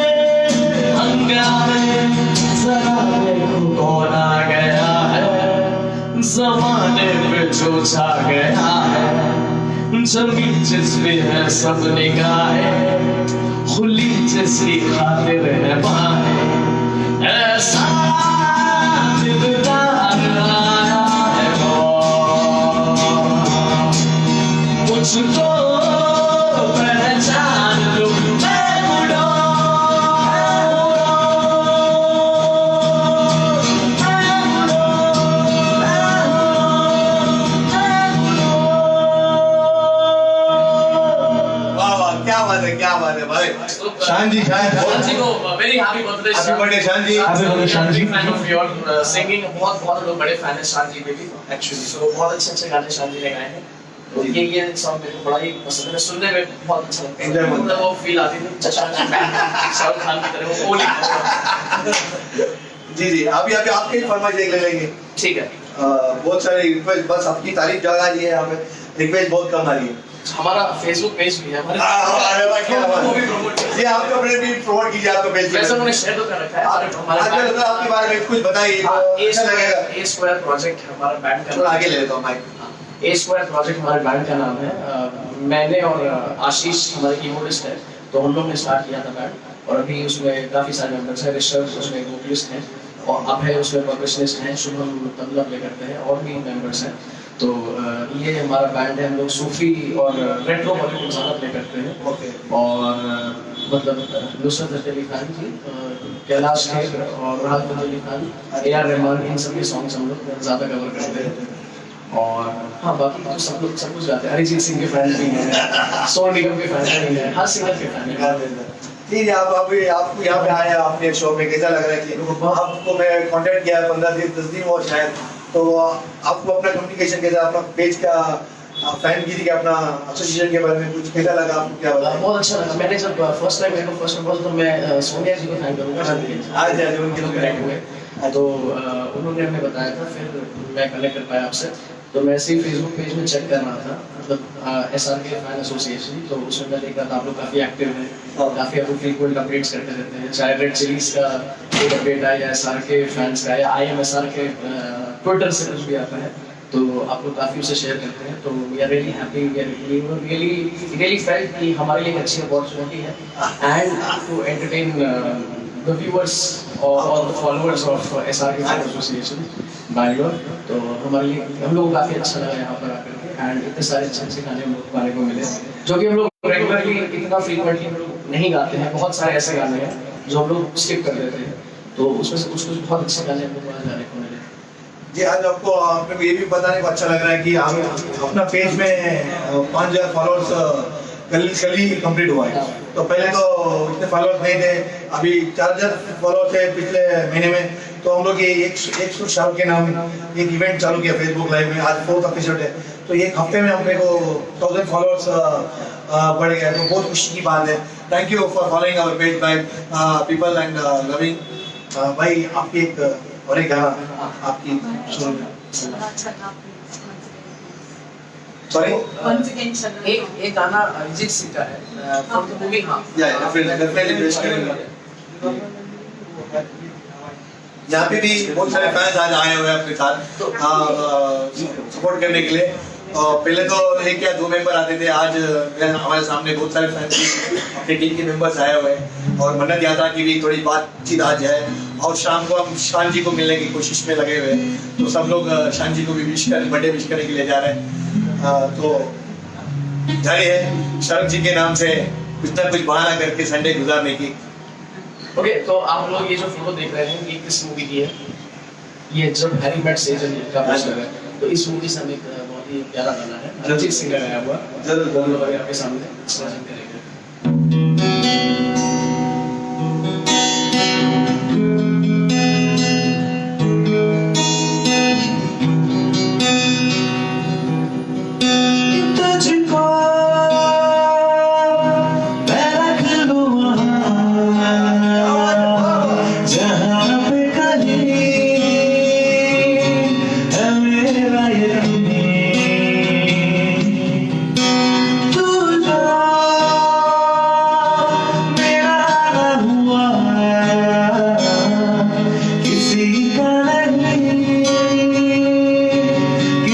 हंगामे। जरा देखो कौन आ गया है, जमाने पे जो छा गया है, जमीन जिसमें है सब निगाहें, खुली जिसकी खातिर है बाहें, ऐसा दिलदार आया है कौन, मुझको पहचान लो मैं बुरा। वाह वाह, क्या बात है, क्या बात है भाई। शान जी, शान जी को very happy birthday happy birthday शान जी। Happy birthday, शान जी। fan of your singing, बहुत लोग बड़े fan हैं शान जी के भी actually, so बहुत अच्छे गाने शान जी ने गाए हैं। तो ये सॉन्ग मेरे को बड़ा ही पसंद है, सुनने में बहुत अच्छा लगता है। मतलब वो फील आती है शाहरुख खान की तरह, वो ओली। जी जी, अभी अभी आपके ही फरमाइश ले लेंगे। ठीक है, बहुत सारे रिक्वेस्ट, बस आपकी तारीफ ज्यादा आ रही है, यहाँ पे रिक्वेस्ट बहुत कम आ रही है। हमारा फेसबुक पेज भी है अरे वाह, क्या बात वो भी है। प्रमोट जी, आपका अपने भी प्रमोट कीजिए, आपका पेज वैसे उन्होंने शेयर तो कर रखा है। आजकल आपके बारे में कुछ बताइए, हाँ, अच्छा लगेगा। A Square प्रोजेक्ट है हमारा बैंड का। थोड़ा आगे ले लेता हूँ माइक। ए स्क्वायर प्रोजेक्ट हमारे बैंड का नाम है। मैंने और आशीष हमारे कीबोर्डिस्ट है, तो हम लोग ने स्टार्ट किया था बैंड, और अभी उसमें काफ़ी सारे मेंबर्स हैं। ऋषभ उसमें वोकलिस्ट हैं, और अभय उसमें परकशनिस्ट हैं, शुभम तबला प्ले करते हैं, और भी मेंबर्स हैं। तो ये हमारा बैंड है। हम लोग सूफी और रेट्रो बॉलीवुड ज़्यादा प्ले करते हैं। और मतलब नुसरत फतेह अली खान जी, कैलाश खेर और राहत फतेह अली खान, ए.आर. रहमान, इन सब के सॉन्ग्स हम लोग ज़्यादा कवर करते हैं। और हाँ, बाकी तो सब लोग सब कुछ गाते हैं। अरिजीत सिंह के फैन भी हैं, सोनू निगम के फैन भी हैं, हर सिंगर के फैन हैं। ठीक है, आप अभी आपको यहाँ पे आए आपने शो में, कैसा लग रहा है कि आपको मैं कांटेक्ट किया 15 दिन 10 दिन और शायद, तो आपको अपना कम्युनिकेशन कैसा, अपना पेज का फैन गिरी का अपना एसोसिएशन के बारे में कुछ कैसा लगा आपको, क्या लगा? बहुत अच्छा लगा। मैंने जब फर्स्ट टाइम मेरे को फर्स्ट प्रपोजल, तो मैं सोनिया जी को थैंक करूँगा। आज उनके लोग कनेक्ट हुए, तो उन्होंने हमें बताया था, फिर मैं कनेक्ट कर पाया आपसे। तो मैं ऐसे ही फेसबुक पेज में चेक कर रहा था, मतलब SRK फैन एसोसिएशन, तो उसमें मैं देखा था आप लोग काफ़ी एक्टिव हैं, काफ़ी आप लोग फ्रीक्वेंट अपडेट्स करते रहते हैं, चाहे रेड चिलीज का एक अपडेट आए या SRK फैंस का, या IMSRK ट्विटर से कुछ भी आता है, तो आप लोग काफ़ी उसे शेयर करते हैं। तो we are really happy, we really felt कि हमारे लिए एक अच्छी अपॉर्चुनिटी है, and to entertain the viewers or the followers of SRK Fan Association Bangalore. तो हमारे लिए, हम लोगों को काफ़ी अच्छा लगा यहाँ पर आकर के, एंड इतने सारे अच्छे गाने हम लोग गाने को मिले, जो कि हम लोग रेगुलरली इतना फ्रीक्वेंटली हम लोग नहीं गाते हैं। बहुत सारे ऐसे गाने हैं जो हम लोग स्किप कर देते हैं, तो उसमें से कुछ बहुत अच्छे गाने हम लोग गाने को मिले। जी, आज आपको ये भी बताने को अच्छा लग रहा है कि आप अपना पेज में 5000 फॉलोअर्स कल ही कंप्लीट हुआ है। तो पहले तो इतने फॉलोअर्स नहीं थे, अभी 4000 फॉलोअर्स थे पिछले महीने में। तो हम लोग ये एक शाहरुख के नाम एक इवेंट चालू किया फेसबुक लाइव में, आज 4th एपिसोड है। तो एक हफ्ते में हमने को 1000 फॉलोअर्स बढ़ गए, तो बहुत खुशी की बात है। Thank you for following our page by people and loving. भाई आपकी एक और एक गाना आपकी सुन, सॉरी एक गाना अरिजीत सिंह का है फ्रॉम द मूवी। हाँ, डेफिनेटली पेश करेंगे। यहाँ पे भी बहुत सारे फैंस आज आए हुए हैं अपने साथ सपोर्ट करने के लिए। पहले तो एक या दो मेंबर आते थे, आज हमारे सामने बहुत सारे फैंस अपनी टीम के मेंबर्स आए हुए हैं, और मन्नत यात्रा की भी थोड़ी बातचीत आज है। और शाम को हम शान जी को मिलने की कोशिश में लगे हुए हैं, तो सब लोग शान जी को भी बर्थडे विश करने के लिए जा रहे हैं। तो जारी है शाहरुख जी के नाम से कुछ ना कुछ बहाना करके संडे गुजारने की। ओके, तो आप लोग ये जो फोटो देख रहे हैं, ये किस मूवी की है? ये जब हैरी मेट सेजल का पोस्टर है। तो इस मूवी से हमें एक बहुत ही प्यारा गाना है, अरिजीत सिंह का गाया हुआ, जरूर आपके सामने प्रेजेंट करेंगे। Yeah.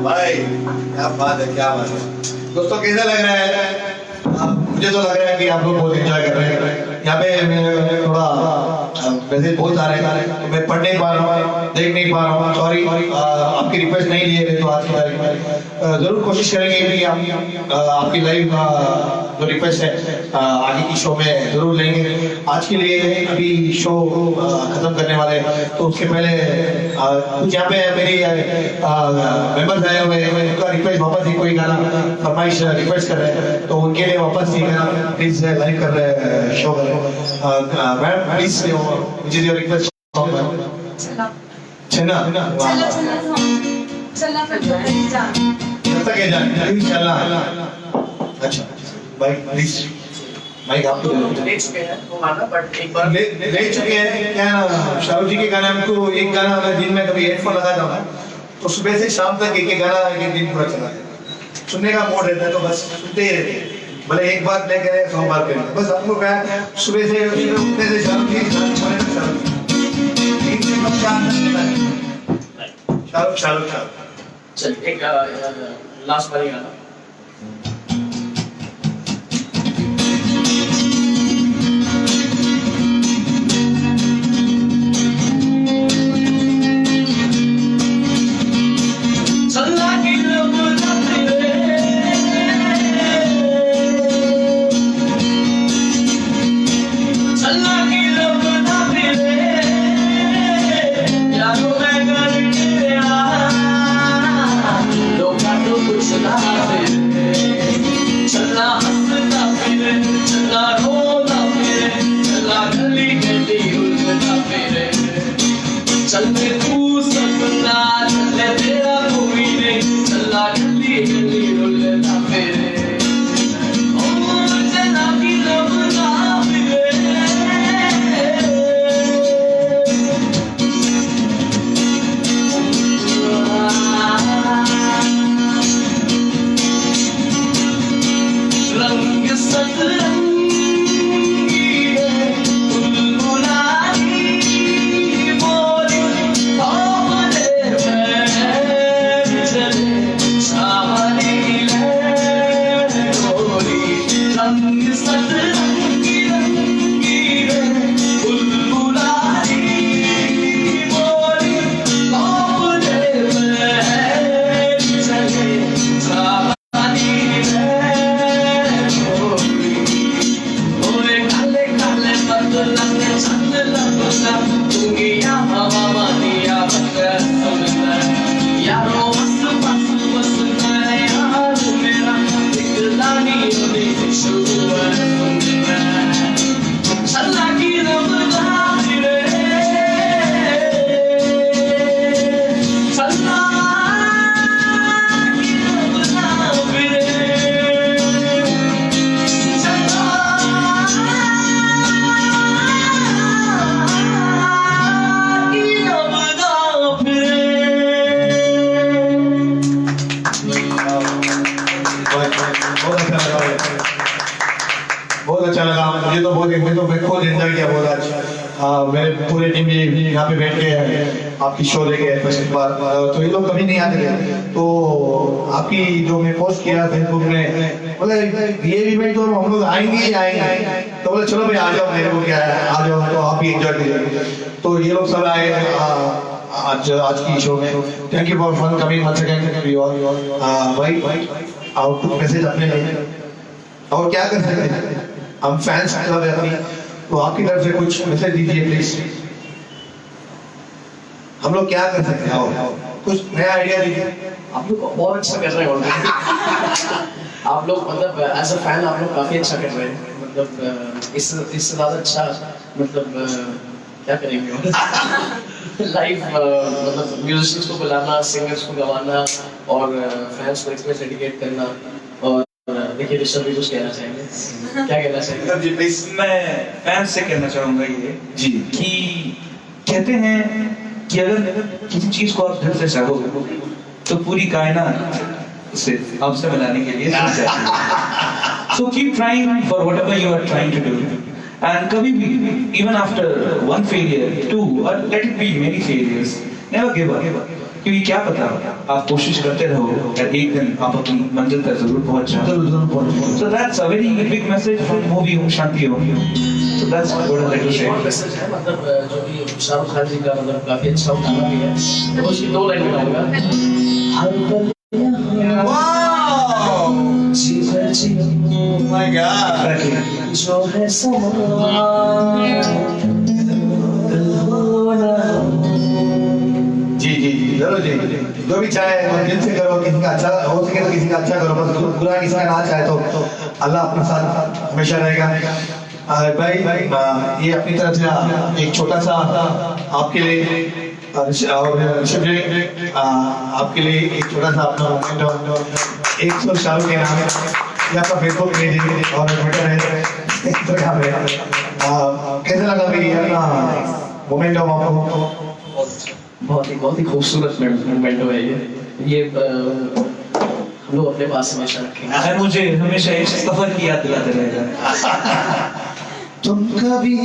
भाई क्या बात है, क्या बात है। दोस्तों कैसा लग रहा है? मुझे तो लग रहा है कि आप लोग बहुत एंजॉय कर रहे हैं। यहाँ पे मैं थोड़ा मैसेज बहुत आ रहे हैं तो मैं पढ़ नहीं पा रहा हूँ, देख नहीं पा रहा हूँ, सॉरी। आपकी रिक्वेस्ट नहीं लिए गए तो आज की तारीख में जरूर कोशिश करेंगे कि हम आपकी लाइव जो रिक्वेस्ट है आगे की शो में जरूर लेंगे। आज के लिए अभी शो खत्म करने वाले हैं, तो उसके पहले कुछ यहाँ पे मेरी मेंबर्स आए हुए हैं, उनका रिक्वेस्ट वापस ही कोई गाना फरमाइश रिक्वेस्ट कर रहे हैं, तो उनके लिए वापस ही गाना प्लीज लाइव कर रहे हैं, शो कर रहे हैं। Ma'am please which is your request? चला चलना चला चला चलना फिर जो है जा कब तक है जाने? चलना। अच्छा भाई प्लीज माइक आप ले चुके हैं वो गाना, बट एक बार ले चुके हैं क्या ना? शाहरुख जी के गाने हमको एक गाना अगर दिन में कभी हेडफोन लगा था तो सुबह से शाम तक एक एक गाना एक दिन पूरा चला जाता, सुनने का मूड रहता है तो बस सुनते ही रहते हैं। भले एक बार ले करें 100 बार करें, बस हमको क्या है सुबह से उठने से शाम की सोने तक शाहरुख शाहरुख शाहरुख शाहरुख। चल एक लास्ट वाली गाना। बहुत अच्छा लगा मुझे तो बहुत मैं खुद एंजॉय किया बहुत अच्छा। मेरे पूरे टीम भी यहाँ पे बैठ के आपकी शो देखे फर्स्ट बार, तो ये लोग कभी नहीं आते थे, तो आपकी जो मैं पोस्ट किया फेसबुक में मतलब ये इवेंट तो हम लोग आएंगे ही आएंगे, तो बोले चलो भाई आ जाओ, मेरे को क्या है आ जाओ, तो आप भी एंजॉय कीजिए। तो ये लोग सब आए आज की शो में। Thank you for fun coming once again भाई। आउटपुट मैसेज अपने लिए और क्या कर सकते हैं, हम फैंस क्लब है अपनी, तो आपकी तरफ से कुछ मैसेज दीजिए प्लीज। हम लोग क्या कर सकते हैं, आओ कुछ नया आइडिया दीजिए। आप लोग बहुत अच्छा कर रहे हो आप लोग मतलब एज अ फैन आप लोग काफी अच्छा कर रहे हैं, मतलब इससे ज्यादा अच्छा मतलब क्या करेंगे लाइव मतलब म्यूजिशियंस को बुलाना, सिंगर्स को गवाना और फैंस को इसमें डेडिकेट करना। और देखिए ऋषभ भी कुछ कहना चाहेंगे, क्या कहना चाहेंगे? जी प्लीज। मैं फैंस से कहना चाहूंगा ये जी कि कहते हैं कि अगर किसी चीज को आप दिल से चाहो तो पूरी कायनात उसे आपसे मिलाने के लिए so keep trying for whatever you are trying to do, and कभी भी even after one failure, two, or let it be many failures, never give up. क्योंकि क्या पता आप कोशिश करते रहो और एक दिन आप अपनी मंजिल तक जरूर पहुंच जाओ। जरूर जरूर पहुंचो। So that's a very big message from movie Om Shanti Om. So that's what I'd like to say. और मैसेज है मतलब जो कि शाहरुख खान जी का मतलब काफी अच्छा गाना भी है, तो उसकी 2 लाइन गाऊंगा। हर पल वाओ जीवन जियो माय गॉड Exactly. जो है समा जी जी जी जरूर जी जो भी चाहे वो दिल से करो, किसी का अच्छा हो सके तो किसी का अच्छा करो, बस बुरा किसी का ना चाहे तो अल्लाह अपने साथ हमेशा रहेगा। भाई ये अपनी तरफ से एक छोटा सा आपके लिए और ऋषभ जी आपके लिए एक छोटा सा अपना मोमेंट 100 शाहरुख के नाम ये आपका फेसबुक पेज है और ट्विटर है तो यहाँ पे कैसे लगा भाई ये अपना मोमेंट आपको? बहुत ही खूबसूरत मोमेंट है ये हम लोग अपने पास हमेशा रखेंगे। और मुझे हमेशा इस सफर की याद दिलाते रहेगा। तुम कभी